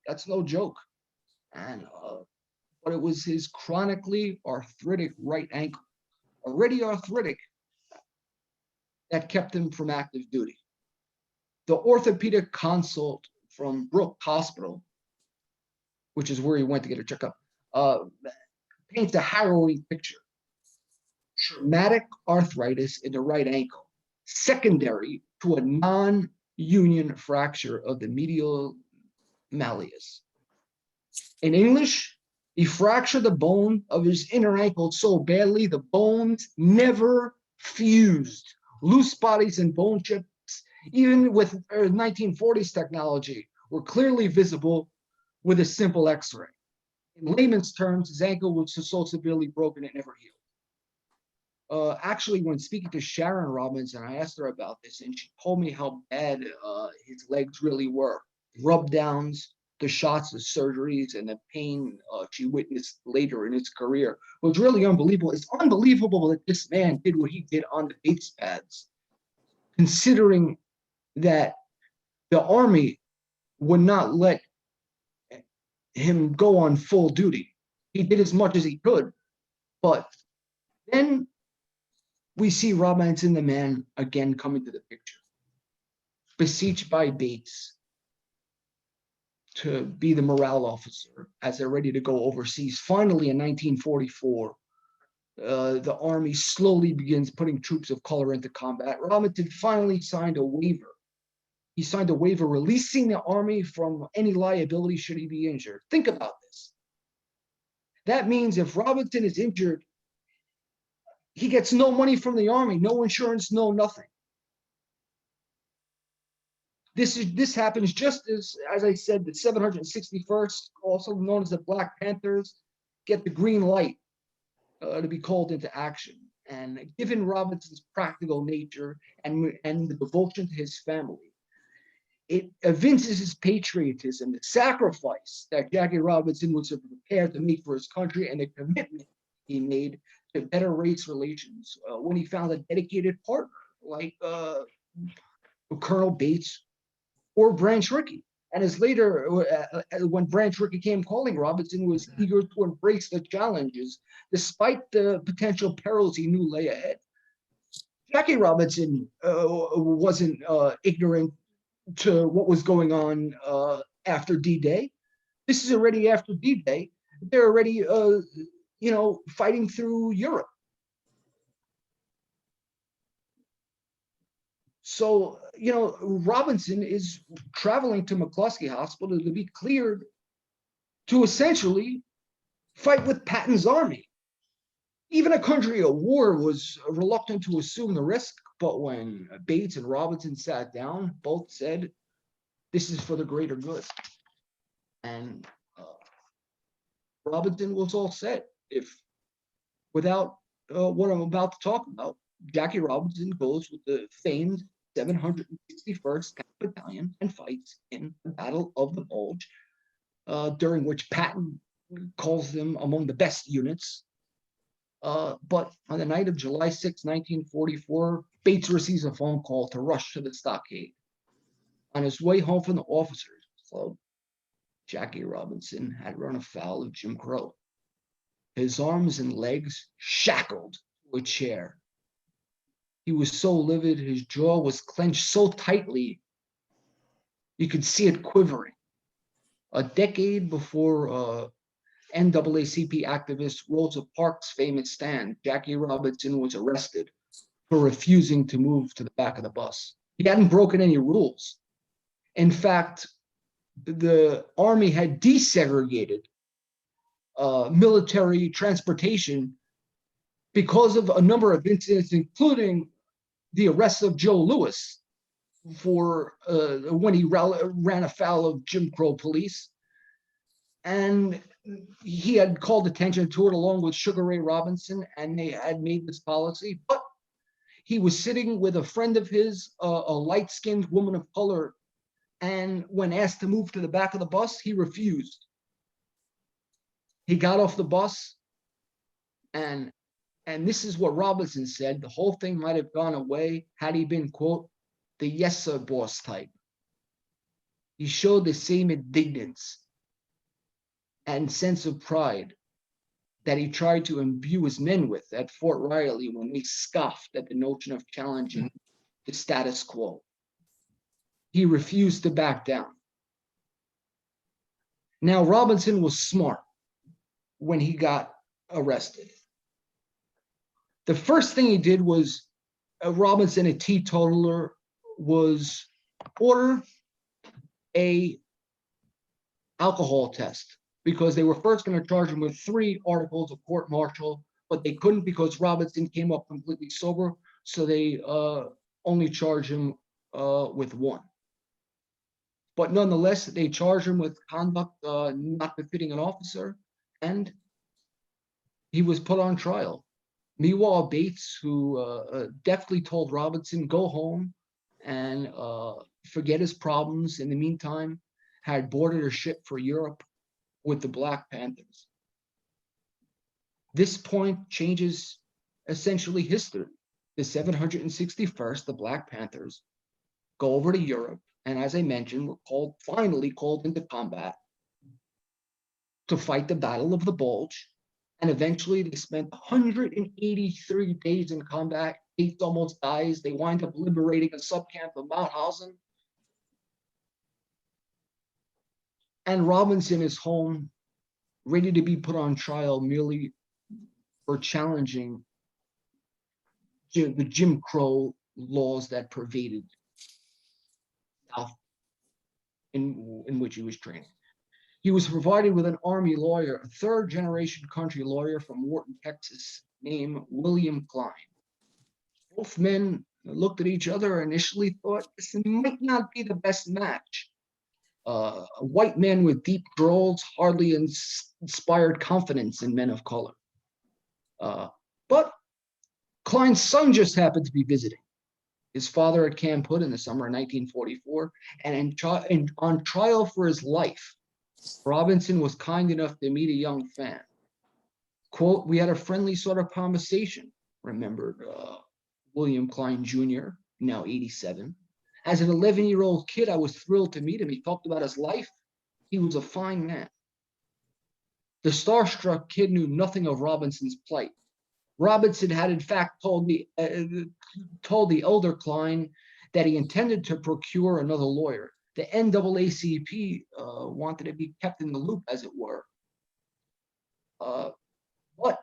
That's no joke. And but it was his chronically arthritic right ankle, already arthritic that kept him from active duty. The orthopedic consult from Brook Hospital, which is where he went to get a checkup, paints a harrowing picture. Traumatic arthritis in the right ankle, secondary to a non-union fracture of the medial malleus. In English, he fractured the bone of his inner ankle so badly the bones never fused. Loose bodies and bone chips, even with 1940s technology, were clearly visible with a simple x-ray. In layman's terms, his ankle was so severely broken it never healed. Actually, when speaking to Sharon Robinson, I asked her about this, and she told me how bad his legs really were. Rub downs, the shots of surgeries, and the pain she witnessed later in his career was really unbelievable. It's unbelievable that this man did what he did on the base pads, considering that the Army would not let him go on full duty. He did as much as he could, but then we see Robinson, the man, again coming to the picture, beseeched by Bates to be the morale officer as they're ready to go overseas. Finally, in 1944, the Army slowly begins putting troops of color into combat. Robinson finally signed a waiver. He signed a waiver releasing the Army from any liability should he be injured. Think about this. That means if Robinson is injured, he gets no money from the Army, no insurance, no nothing. This happens just as I said, the 761st, also known as the Black Panthers, get the green light to be called into action. And given Robinson's practical nature and the devotion to his family, it evinces his patriotism, the sacrifice that Jackie Robinson was prepared to make for his country, and the commitment he made to better race relations when he found a dedicated partner like Colonel Bates or Branch Rickey. And as later, when Branch Rickey came calling, Robinson was eager to embrace the challenges, despite the potential perils he knew lay ahead. Jackie Robinson wasn't ignorant to what was going on after D-Day. This is already after D-Day. They're already, fighting through Europe. So, Robinson is traveling to McCluskey Hospital to be cleared to essentially fight with Patton's army. Even a country at war was reluctant to assume the risk, but when Bates and Robinson sat down, both said, this is for the greater good. And Robinson was all set. Without what I'm about to talk about, Jackie Robinson goes with the famed 761st Battalion and fights in the Battle of the Bulge, during which Patton calls them among the best units. But on the night of July 6, 1944, Bates receives a phone call to rush to the stockade. On his way home from the officers' club, Jackie Robinson had run afoul of Jim Crow. His arms and legs shackled to a chair. He was so livid, his jaw was clenched so tightly, you could see it quivering. A decade before NAACP activist Rosa Parks' famous stand, Jackie Robinson was arrested for refusing to move to the back of the bus. He hadn't broken any rules. In fact, the Army had desegregated military transportation because of a number of incidents, including the arrest of Joe Louis for when he ran afoul of Jim Crow police. And he had called attention to it along with Sugar Ray Robinson, and they had made this policy. But he was sitting with a friend of his, a light-skinned woman of color, and when asked to move to the back of the bus, he refused. He got off the bus, and this is what Robinson said: the whole thing might have gone away had he been, quote, the yes sir boss type. He showed the same indignance and sense of pride that he tried to imbue his men with at Fort Riley when they scoffed at the notion of challenging the status quo. He refused to back down. Now, Robinson was smart when he got arrested. The first thing he did was, Robinson, a teetotaler, was order a alcohol test, because they were first going to charge him with 3 articles of court-martial, but they couldn't because Robinson came up completely sober, so they only charged him with 1. But nonetheless, they charged him with conduct not befitting an officer, and he was put on trial. Meanwhile, Bates, who deftly told Robinson, go home and forget his problems, in the meantime, had boarded a ship for Europe with the Black Panthers. This point changes essentially history. The 761st, the Black Panthers, go over to Europe, and as I mentioned, were finally called into combat to fight the Battle of the Bulge. And eventually they spent 183 days in combat. Bates almost dies. They wind up liberating a subcamp of Mauthausen. And Robinson is home, ready to be put on trial merely for challenging the Jim Crow laws that pervaded South in which he was training. He was provided with an Army lawyer, a 3rd-generation country lawyer from Wharton, Texas, named William Klein. Both men looked at each other and initially thought this might not be the best match. A white man with deep drawls hardly inspired confidence in men of color. But Klein's son just happened to be visiting his father at Camp Hood in the summer of 1944, and on trial for his life, Robinson was kind enough to meet a young fan. Quote, we had a friendly sort of conversation, remembered William Klein Jr., now 87. As an 11-year-old kid, I was thrilled to meet him. He talked about his life. He was a fine man. The starstruck kid knew nothing of Robinson's plight. Robinson had in fact told the elder Klein that he intended to procure another lawyer. The NAACP wanted to be kept in the loop, as it were. But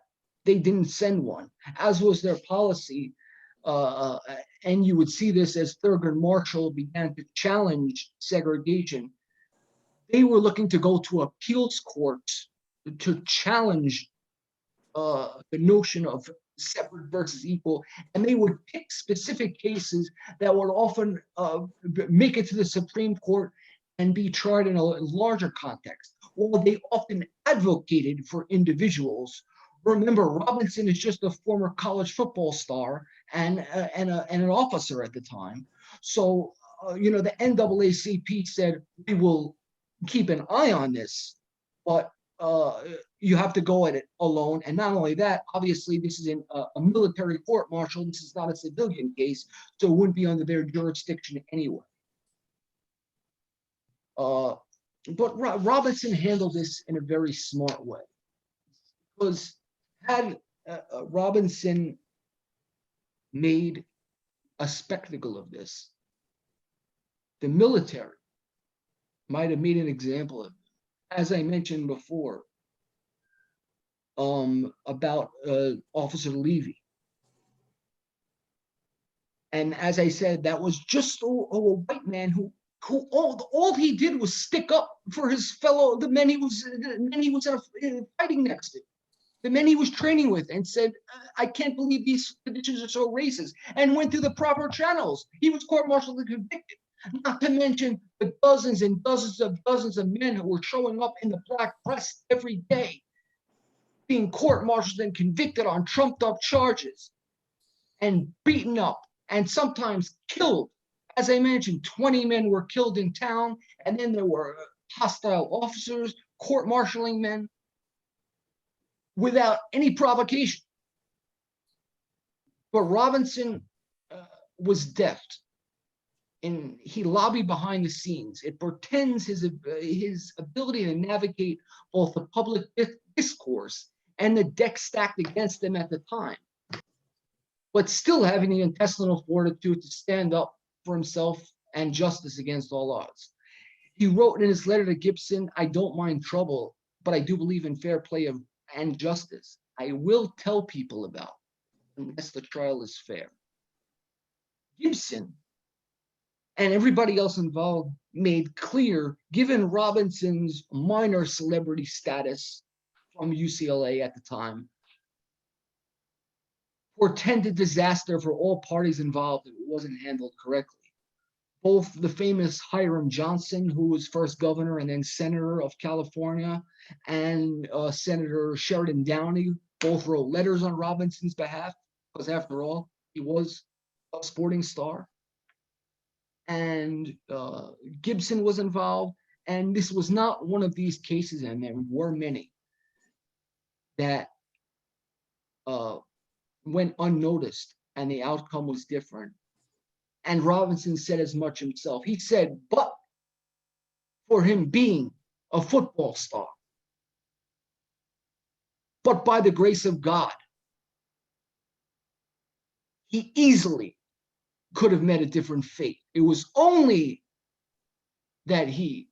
they didn't send one, as was their policy. And you would see this as Thurgood Marshall began to challenge segregation. They were looking to go to appeals courts to challenge the notion of separate versus equal, and they would pick specific cases that would often make it to the Supreme Court and be tried in a larger context. While they often advocated for individuals, remember, Robinson is just a former college football star and an officer at the time. So, the NAACP said, we will keep an eye on this, but you have to go at it alone. And not only that, obviously, this is in a military court-martial. This is not a civilian case, so it wouldn't be under their jurisdiction anyway. But Robinson handled this in a very smart way. Because had Robinson made a spectacle of this, the military might have made an example of it. As I mentioned before, about Officer Levy. And as I said, that was just a white man who all he did was stick up for his the men he was fighting next to, the men he was training with, and said, I can't believe these conditions are so racist, and went through the proper channels. He was court-martialed and convicted. Not to mention the dozens and dozens of men who were showing up in the black press every day, being court-martialed and convicted on trumped-up charges, and beaten up, and sometimes killed. As I mentioned, 20 men were killed in town, and then there were hostile officers, court-martialing men, without any provocation. But Robinson was deft. And he lobbied behind the scenes. It portends his ability to navigate both the public discourse and the deck stacked against him at the time. but still having the intestinal fortitude to stand up for himself and justice against all odds. He wrote in his letter to Gibson, "I don't mind trouble, but I do believe in fair play and justice. I will tell people about unless the trial is fair." Gibson and everybody else involved made clear, given Robinson's minor celebrity status from UCLA at the time, portended disaster for all parties involved if it wasn't handled correctly. Both the famous Hiram Johnson, who was first governor and then senator of California, and Senator Sheridan Downey, both wrote letters on Robinson's behalf, because after all, he was a sporting star. And Gibson was involved, and this was not one of these cases, and there were many, that went unnoticed and the outcome was different. And Robinson said as much himself. He said, but for him being a football star, but by the grace of God, he easily could have met a different fate. It was only that he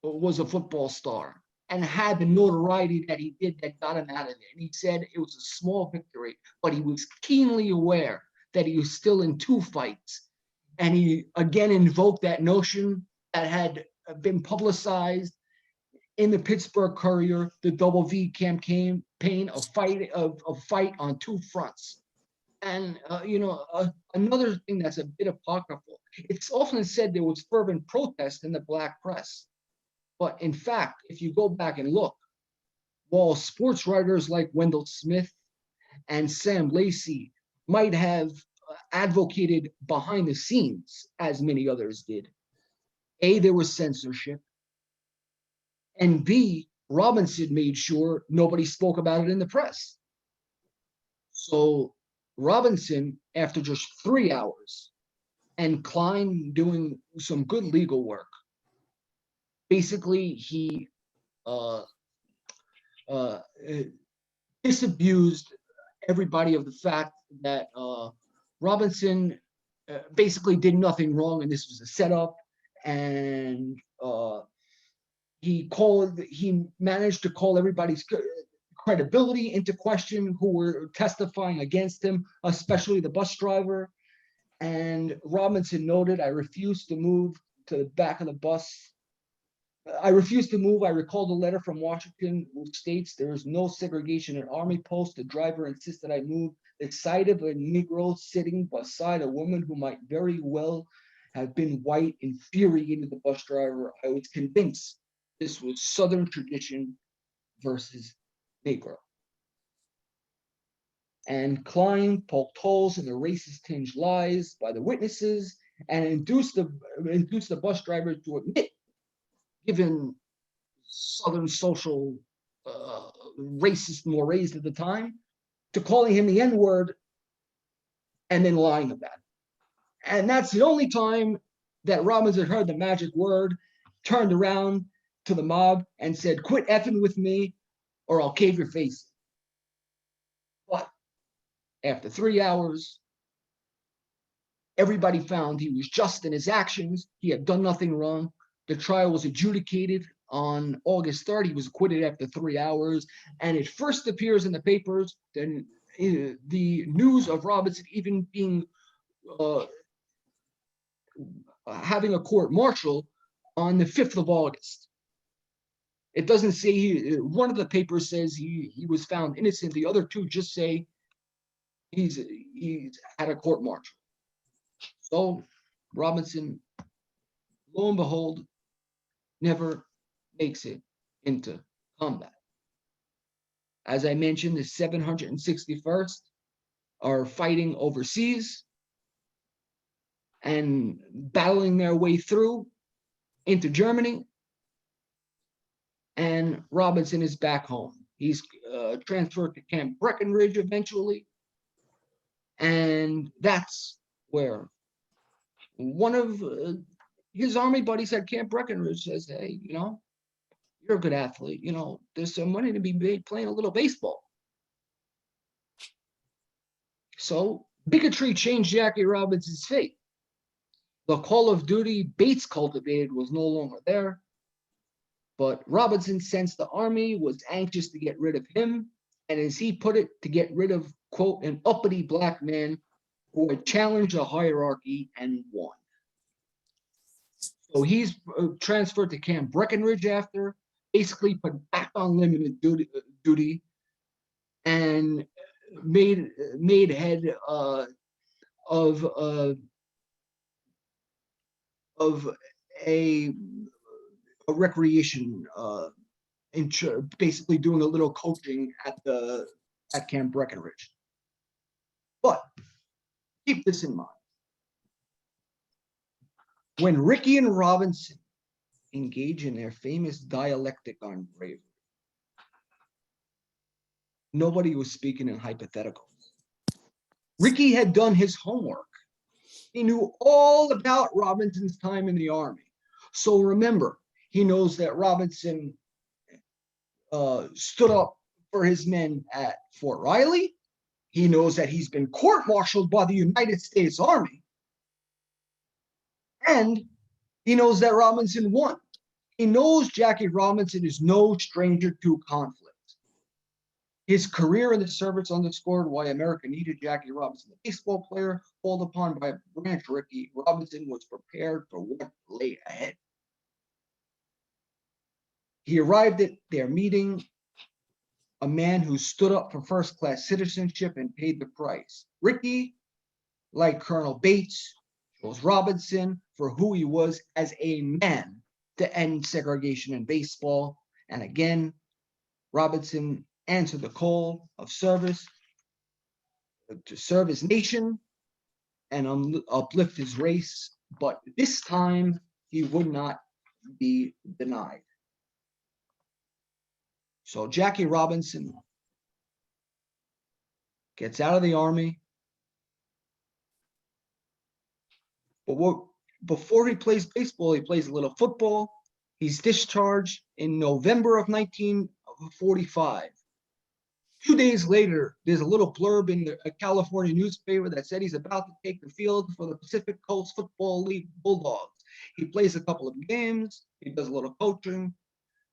was a football star and had the notoriety that he did that got him out of there. And he said it was a small victory, but he was keenly aware that he was still in two fights. And he again invoked that notion that had been publicized in the Pittsburgh Courier, the Double V campaign, a fight on two fronts. And another thing that's a bit apocryphal, it's often said there was fervent protest in the black press. But in fact, if you go back and look, while sports writers like Wendell Smith and Sam Lacey might have advocated behind the scenes, as many others did, A, there was censorship, and B, Robinson made sure nobody spoke about it in the press. So Robinson, after just 3 hours, and Klein doing some good legal work, basically he disabused everybody of the fact that Robinson basically did nothing wrong and this was a setup, and he managed to call everybody's credibility into question who were testifying against him, especially the bus driver. And Robinson noted, "I refuse to move to the back of the bus. I refuse to move. I recalled a letter from Washington which states there is no segregation at Army post. The driver insisted I move. The sight of a Negro sitting beside a woman who might very well have been white infuriated the bus driver. I was convinced this was Southern tradition versus Negro." And Klein poked holes in the racist tinged lies by the witnesses and induced the bus driver to admit, given Southern social racist mores at the time, to calling him the N-word and then lying about it. And that's the only time that Robinson heard the magic word, turned around to the mob and said, "Quit effing with me or I'll cave your face." But after 3 hours, everybody found he was just in his actions. He had done nothing wrong. The trial was adjudicated on August 3rd. He was acquitted after 3 hours. And it first appears in the papers, then the news of Robinson even being having a court martial on the 5th of August. It doesn't say one of the papers says he was found innocent. The other two just say he's at a court martial. So Robinson, lo and behold, never makes it into combat. As I mentioned, the 761st are fighting overseas and battling their way through into Germany. And Robinson is back home. He's transferred to Camp Breckinridge eventually. And that's where one of his Army buddies at Camp Breckinridge says, "Hey, you're a good athlete. There's some money to be made playing a little baseball." So Bigotry changed Jackie Robinson's fate. The Call of Duty Bates cultivated was no longer there, but Robinson sensed the army was anxious to get rid of him, and as he put it, to get rid of, quote, an uppity black man who had challenged a hierarchy and won. So he's transferred to Camp Breckenridge after, basically put back on limited duty and made head of a recreation, basically doing a little coaching at Camp Breckenridge. But keep this in mind. When Ricky and Robinson engage in their famous dialectic on bravery, nobody was speaking in hypotheticals. Ricky had done his homework. He knew all about Robinson's time in the Army. So remember, he knows that Robinson stood up for his men at Fort Riley. He knows that he's been court-martialed by the United States Army. And he knows that Robinson won. He knows Jackie Robinson is no stranger to conflict. His career in the service underscored why America needed Jackie Robinson, the baseball player called upon by Branch Rickey. Robinson was prepared for what lay ahead. He arrived at their meeting, a man who stood up for first-class citizenship and paid the price. Rickey, like Colonel Bates, chose Robinson for who he was as a man to end segregation in baseball. And again, Robinson answered the call of service to serve his nation and uplift his race. But this time, he would not be denied. So Jackie Robinson gets out of the Army. But before he plays baseball, he plays a little football. He's discharged in November of 1945. 2 days later, there's a little blurb in a California newspaper that said he's about to take the field for the Pacific Coast Football League Bulldogs. He plays a couple of games, he does a little coaching,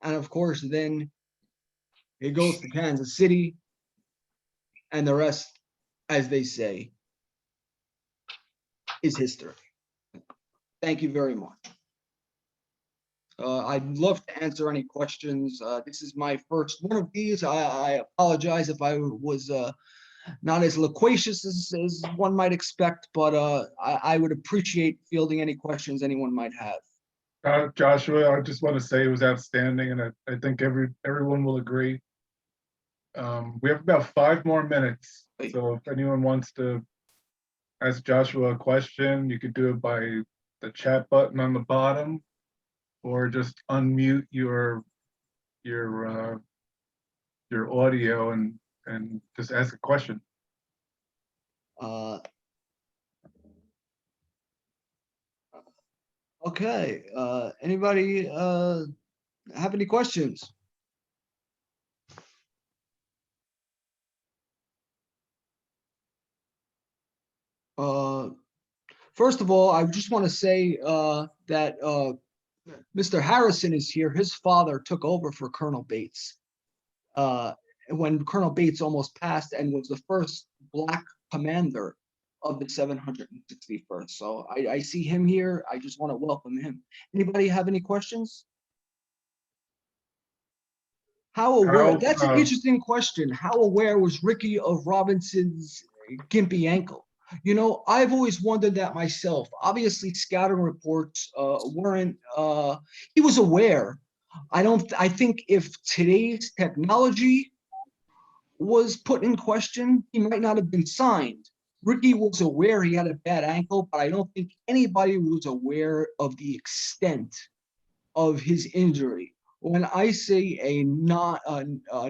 and of course, then he goes to Kansas City, and the rest, as they say, is history. Thank you very much. I'd love to answer any questions. This is my first one of these. I apologize if I was not as loquacious as one might expect, but I would appreciate fielding any questions anyone might have. Joshua, I just want to say it was outstanding, and I think everyone will agree. We have about 5 more minutes, so if anyone wants to ask Joshua a question, you could do it by the chat button on the bottom, or just unmute your audio and just ask a question. Okay. Anybody have any questions? First of all, I just want to say that Mr. Harrison is here. His father took over for Colonel Bates when Colonel Bates almost passed and was the first Black commander of the 761st. So I see him here. I just want to welcome him. Anybody have any questions? How aware? That's an interesting question. How aware was Ricky of Robinson's gimpy ankle? You know, I've always wondered that myself. Obviously, scouting reports weren't. He was aware. I think if today's technology was put in question, he might not have been signed. Ricky was aware he had a bad ankle, but I don't think anybody was aware of the extent of his injury. When I say a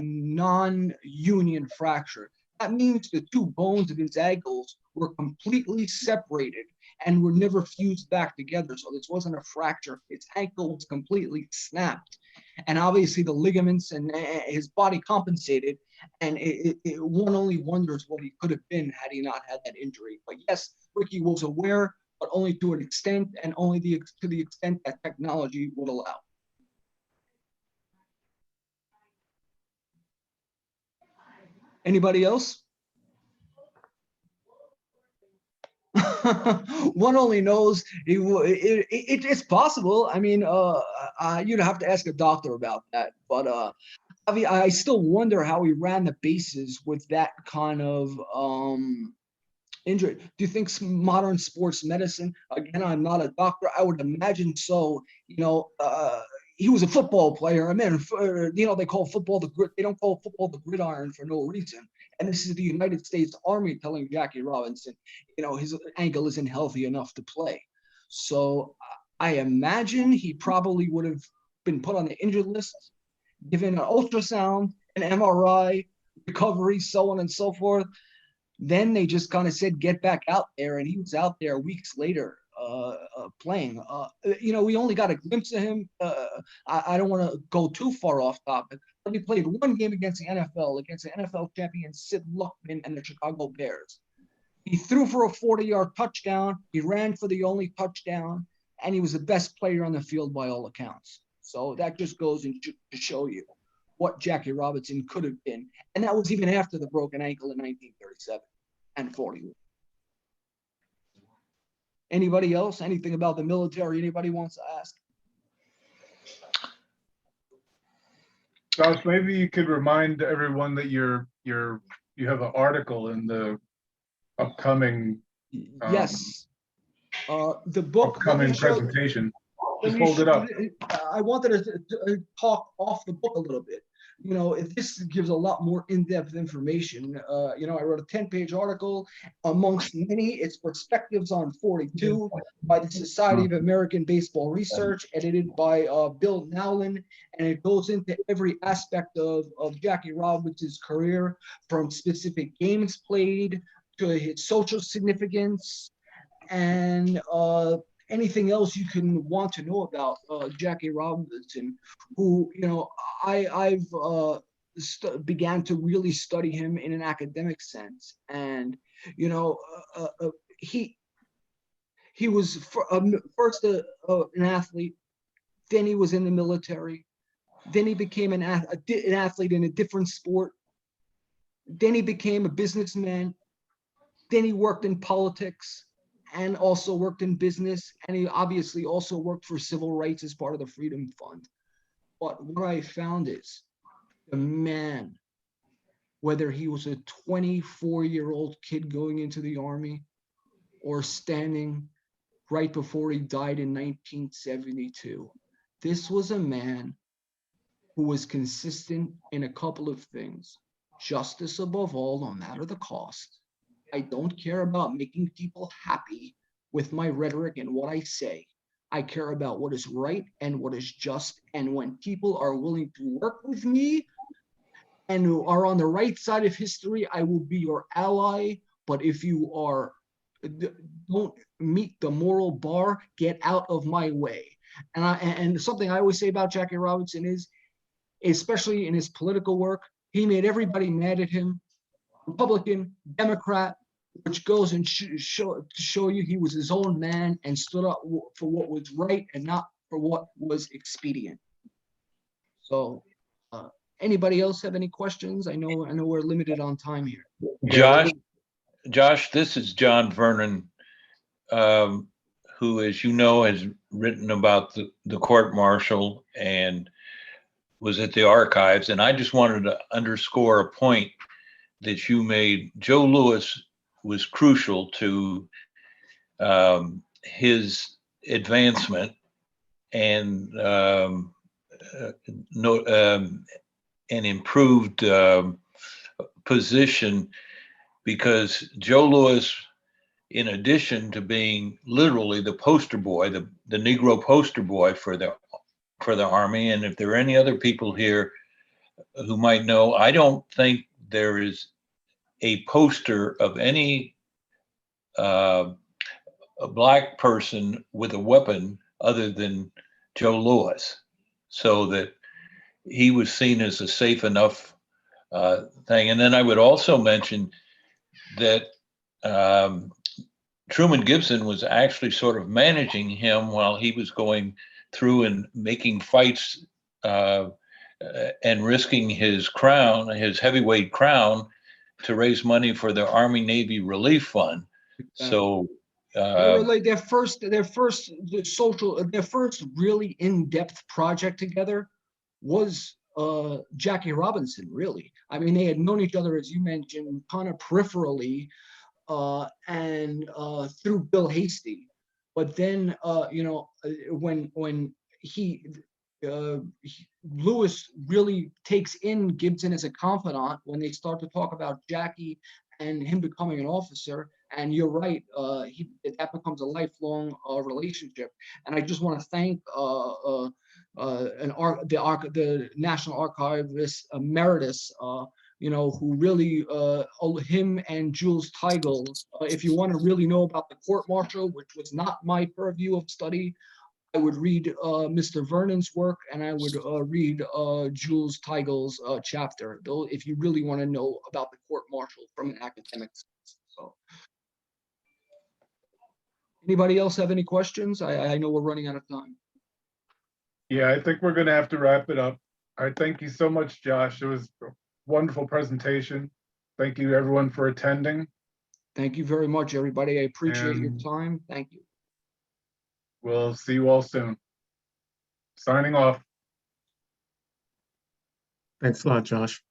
non-union fracture, that means the 2 bones of his ankles were completely separated and were never fused back together. So this wasn't a fracture. His ankle was completely snapped. And obviously the ligaments and his body compensated. And one only wonders what he could have been had he not had that injury. But yes, Ricky was aware, but only to an extent, and only to the extent that technology would allow. Anybody else? One only knows it's possible. I mean, you'd have to ask a doctor about that. But I mean, I still wonder how he ran the bases with that kind of injury. Do you think modern sports medicine? Again, I'm not a doctor. I would imagine so. You know, he was a football player. I mean, you know, they call football the grid. They don't call football the gridiron for no reason. And this is the United States Army telling Jackie Robinson, you know, his ankle isn't healthy enough to play. So I imagine he probably would have been put on the injured list, given an ultrasound, an MRI, recovery, so on and so forth. Then they just kind of said, get back out there. And he was out there weeks later playing. You know, we only got a glimpse of him. I don't want to go too far off topic, but he played one game against the NFL champion Sid Luckman and the Chicago Bears. He threw for a 40-yard touchdown. He ran for the only touchdown, and he was the best player on the field by all accounts. So that just goes to show you what Jackie Robinson could have been. And that was even after the broken ankle in 1937 and 41. Anybody else? Anything about the military anybody wants to ask? Josh, maybe you could remind everyone that you have an article in the upcoming yes. The book upcoming presentation. Just hold it up. I wanted to talk off the book a little bit. You know, this gives a lot more in-depth information. You know, I wrote a 10-page article. Amongst many, it's Perspectives on 42 by the Society of American Baseball Research, edited by Bill Nowlin, and it goes into every aspect of Jackie Robinson's career, from specific games played to his social significance, and anything else you can want to know about Jackie Robinson, who, you know, I've began to really study him in an academic sense. And, you know, he was first an athlete, then he was in the military, then he became an athlete in a different sport, then he became a businessman, then he worked in politics, and also worked in business, and he obviously also worked for civil rights as part of the Freedom Fund. But what I found is the man, whether he was a 24-year-old kid going into the Army or standing right before he died in 1972, this was a man who was consistent in a couple of things. Justice above all, no matter the cost. I don't care about making people happy with my rhetoric and what I say. I care about what is right and what is just. And when people are willing to work with me and who are on the right side of history, I will be your ally. But if you don't meet the moral bar, get out of my way. And something I always say about Jackie Robinson is, especially in his political work, he made everybody mad at him. Republican, Democrat, which goes and show you he was his own man and stood up for what was right and not for what was expedient. So, anybody else have any questions? I know we're limited on time here. Josh, this is John Vernon, who, as you know, has written about the court-martial and was at the archives. And I just wanted to underscore a point that you made. Joe Louis was crucial to his advancement and an improved position, because Joe Louis, in addition to being literally the poster boy, the Negro poster boy for the Army, and if there are any other people here who might know, I don't think there is a poster of any a black person with a weapon other than Joe Louis, so that he was seen as a safe enough thing. And then I would also mention that Truman Gibson was actually sort of managing him while he was going through and making fights and risking his crown, his heavyweight crown, to raise money for the Army Navy Relief Fund. So their first really in-depth project together was Jackie Robinson, really. I mean, they had known each other, as you mentioned, kind of peripherally, and through Bill Hasty. But then, when Lewis really takes in Gibson as a confidant when they start to talk about Jackie and him becoming an officer. And you're right, that becomes a lifelong relationship. And I just want to thank the National Archivist Emeritus, who really, him and Jules Teigel, if you want to really know about the court-martial, which was not my purview of study, I would read Mr. Vernon's work, and I would read Jules Teigel's chapter, though, if you really want to know about the court-martial from an academic sense. So, anybody else have any questions? I know we're running out of time. Yeah, I think we're going to have to wrap it up. I thank you so much, Josh. It was a wonderful presentation. Thank you, everyone, for attending. Thank you very much, everybody. I appreciate your time. Thank you. We'll see you all soon. Signing off. Thanks a lot, Josh.